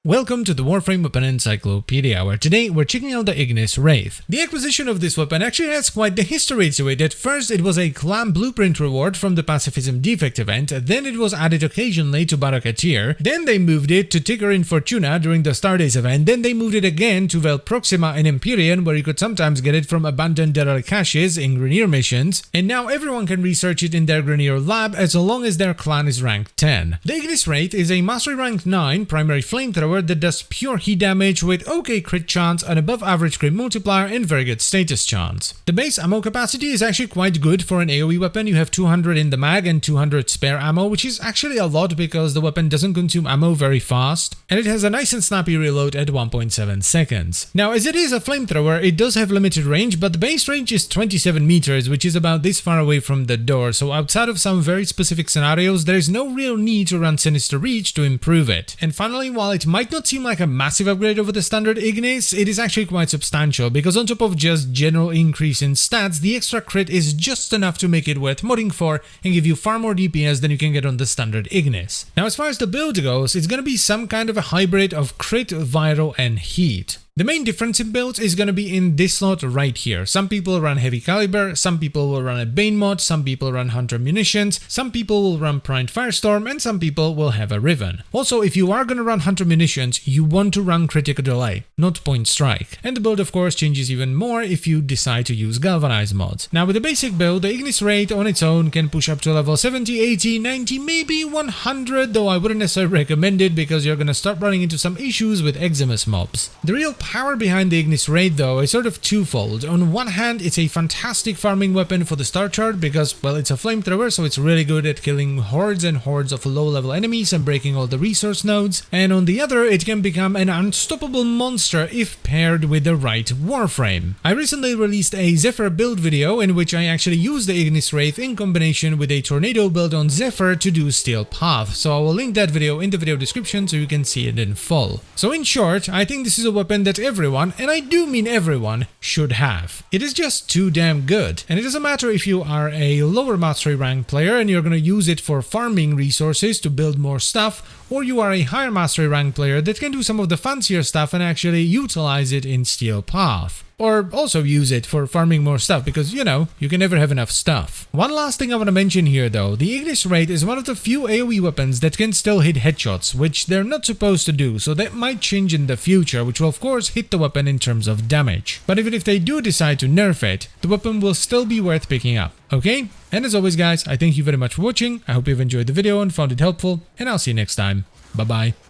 Welcome to the Warframe weapon Encyclopedia, where today we're checking out the Ignis Wraith. The acquisition of this weapon actually has quite the history to it. At first it was a clan blueprint reward from the Pacifism Defect event, then it was added occasionally to Barocketeer, then they moved it to Tigger in Fortuna during the Stardays event, then they moved it again to Vel Proxima in Empyrean, where you could sometimes get it from abandoned derelict caches in Grenier missions, and now everyone can research it in their Grenier lab as long as their clan is rank 10. The Ignis Wraith is a mastery rank 9 primary flamethrower that does pure heat damage with okay crit chance, an above average crit multiplier, and very good status chance. The base ammo capacity is actually quite good for an AoE weapon. You have 200 in the mag and 200 spare ammo, which is actually a lot because the weapon doesn't consume ammo very fast, and it has a nice and snappy reload at 1.7 seconds. Now, as it is a flamethrower, it does have limited range, but the base range is 27 meters, which is about this far away from the door, so outside of some very specific scenarios, there is no real need to run Sinister Reach to improve it. And finally, while it might not seem like a massive upgrade over the standard Ignis, it is actually quite substantial, because on top of just general increase in stats, the extra crit is just enough to make it worth modding for and give you far more DPS than you can get on the standard Ignis. Now, as far as the build goes, it's gonna be some kind of a hybrid of crit, viral, and heat. The main difference in builds is going to be in this slot right here. Some people run heavy caliber, some people will run a Bane mod, some people run Hunter munitions, some people will run Primed Firestorm, and some people will have a Riven. Also, if you are going to run Hunter munitions, you want to run Critical Delay, not Point Strike. And the build of course changes even more if you decide to use Galvanize mods. Now with the basic build, the Ignis Wraith on its own can push up to level 70, 80, 90, maybe 100, though I wouldn't necessarily recommend it because you're going to start running into some issues with Eximus mobs. The real power behind the Ignis Wraith though is sort of twofold. On one hand, it's a fantastic farming weapon for the star chart because, well, it's a flamethrower, so it's really good at killing hordes and hordes of low-level enemies and breaking all the resource nodes. And on the other, it can become an unstoppable monster if paired with the right Warframe. I recently released a Zephyr build video in which I actually used the Ignis Wraith in combination with a Tornado build on Zephyr to do Steel Path, so I will link that video in the video description so you can see it in full. So in short, I think this is a weapon that everyone, and I do mean everyone, should have. It is just too damn good, and it doesn't matter if you are a lower mastery rank player and you're gonna use it for farming resources to build more stuff, or you are a higher mastery rank player that can do some of the fancier stuff and actually utilize it in Steel Path. Or also use it for farming more stuff because, you know, you can never have enough stuff. One last thing I want to mention here though, the Ignis Wraith is one of the few AoE weapons that can still hit headshots, which they're not supposed to do, so that might change in the future, which will of course hit the weapon in terms of damage. But even if they do decide to nerf it, the weapon will still be worth picking up, okay? And as always guys, I thank you very much for watching, I hope you've enjoyed the video and found it helpful, and I'll see you next time. Bye bye.